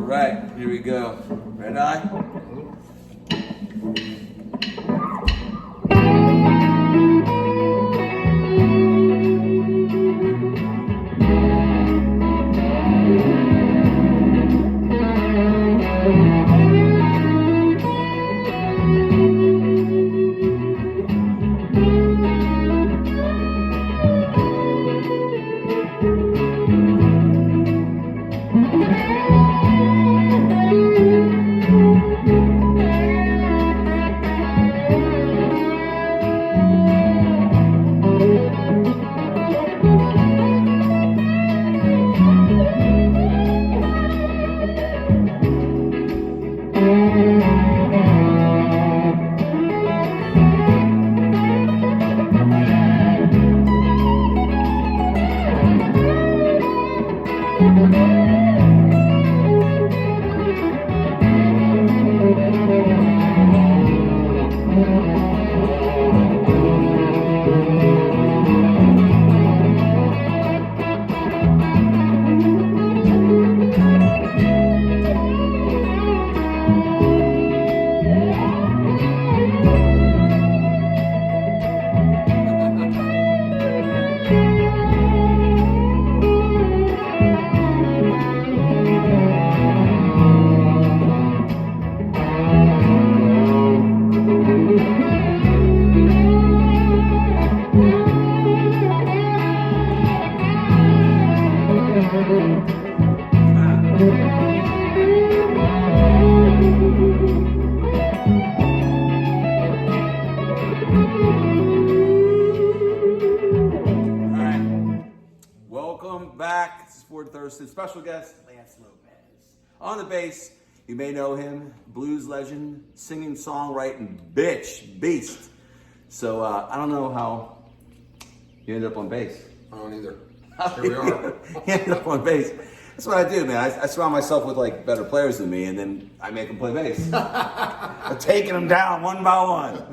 right, here we go. Red eye. Thurston, special guest, Lance Lopez. On the bass, you may know him, blues legend, singing, songwriting, beast. So I don't know how you ended up on bass. I don't either. Here we are. You ended up on bass. That's what I do, man. I surround myself with like better players than me, and then I make them play bass. I'm taking them down one by one.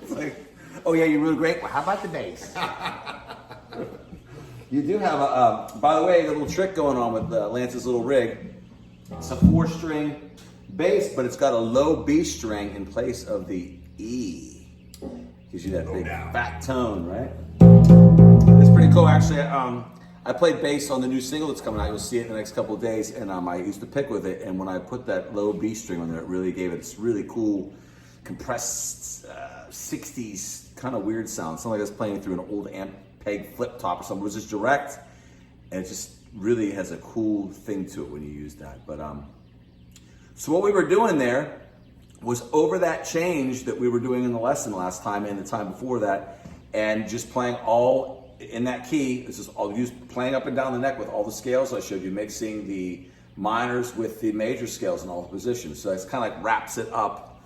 It's like, oh yeah, you're really great. Well, how about the bass? You do have a, by the way, a little trick going on with Lance's little rig. It's a 4-string bass, but it's got a low B string in place of the E. Gives you that big fat tone, right? It's pretty cool. Actually, I played bass on the new single that's coming out. You'll see it in the next couple of days, and I used to pick with it. And when I put that low B string on there, it really gave it this really cool, compressed 60s kind of weird sound. Sounded like I was playing through an old amp peg flip top or something. It was just direct, and it just really has a cool thing to it when you use that. But so what we were doing there was over that change that we were doing in the lesson last time and the time before that, and just playing all in that key. This is all just playing up and down the neck with all the scales I showed you, mixing the minors with the major scales in all the positions. So it's kind of like wraps it up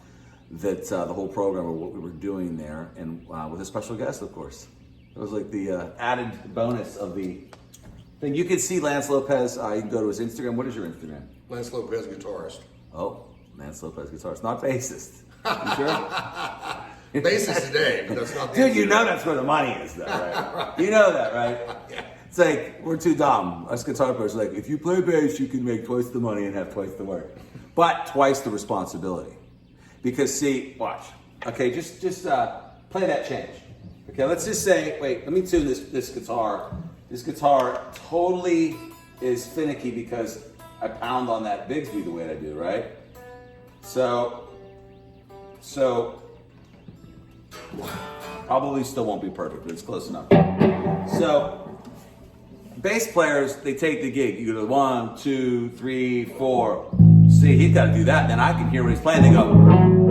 that the whole program of what we were doing there, and with a special guest, of course. It was like the added bonus of the thing. You can see Lance Lopez. You can go to his Instagram. What is your Instagram? Lance Lopez, guitarist. Oh, Lance Lopez, guitarist, not bassist. You sure? Bassist today, but that's not the Dude, you know that's where the money is, though, right? You know that, right? Yeah. It's like, we're too dumb. Us guitar players are like, if you play bass, you can make twice the money and have twice the work. But twice the responsibility. Because, see, watch. Okay, just play that change. Okay, let's just say, wait, let me tune this guitar. This guitar totally is finicky because I pound on that Bigsby the way I do, right? So probably still won't be perfect, but it's close enough. So bass players, they take the gig. You go to 1, 2, 3, 4. See, he's got to do that. Then I can hear what he's playing. They go.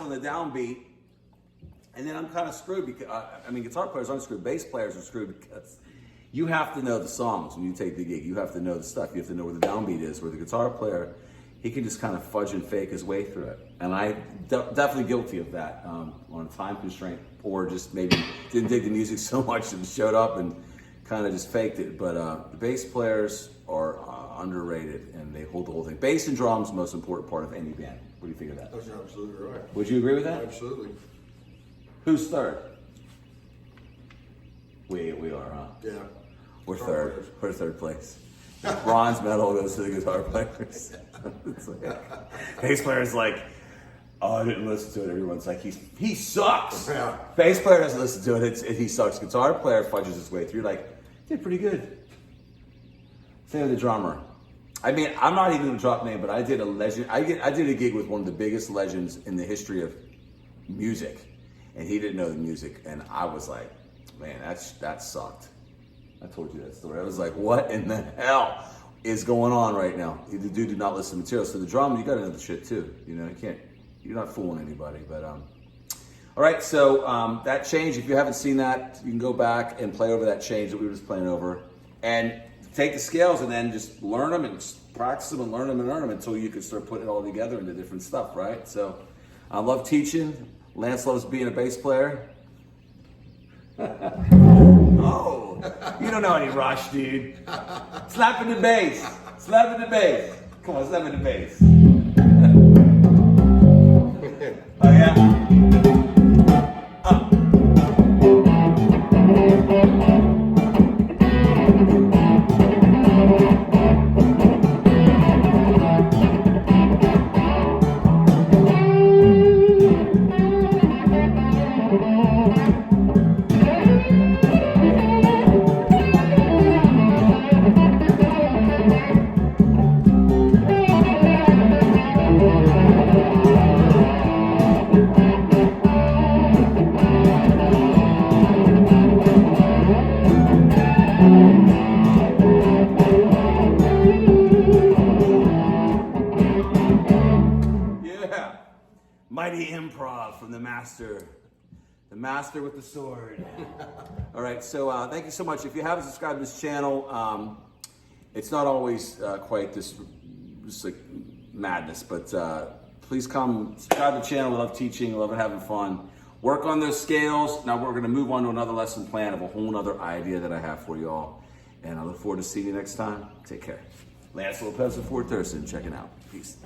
On the downbeat, and then I'm kind of screwed because guitar players aren't screwed, bass players are screwed because you have to know the songs when you take the gig. You have to know the stuff. You have to know where the downbeat is. Where the guitar player, he can just kind of fudge and fake his way through it. And I definitely guilty of that on a time constraint, or just maybe didn't dig the music so much and showed up and kind of just faked it. But the bass players are underrated, and they hold the whole thing. Bass and drums, most important part of any band. What do you think of that? That's absolutely right. Would you agree with that? Absolutely. Who's third? We are, huh? Yeah. We're Guitar third. players. We're third place. Bronze medal goes to the guitar players. It's like, bass player's like, oh, I didn't listen to it. Everyone's like, he sucks. Yeah. Bass player doesn't listen to it. He sucks. Guitar player fudges his way through. Like, did pretty good. Same with the drummer. I mean, I'm not even gonna drop name, but I did a legend. I did a gig with one of the biggest legends in the history of music, and he didn't know the music, and I was like, man, that sucked. I told you that story. I was like, what in the hell is going on right now? The dude did not listen to material. So the drum, you got to know the shit too. You know, you're not fooling anybody. But all right. So that change, if you haven't seen that, you can go back and play over that change that we were just playing over, and take the scales and then just learn them and practice them and learn them and learn them until you can start putting it all together into different stuff. Right. So I love teaching. Lance loves being a bass player. Oh, you don't know any Rush, dude. Slapping the bass. Slapping the bass. Come on, slapping the bass. Oh, yeah? Mighty improv from the master with the sword. All right, so thank you so much. If you haven't subscribed to this channel, it's not always quite this like madness, but please come subscribe to the channel. I love teaching, I love having fun. Work on those scales. Now we're going to move on to another lesson plan of a whole nother idea that I have for you all. And I look forward to seeing you next time. Take care. Lance Lopez of Thurston checking out. Peace.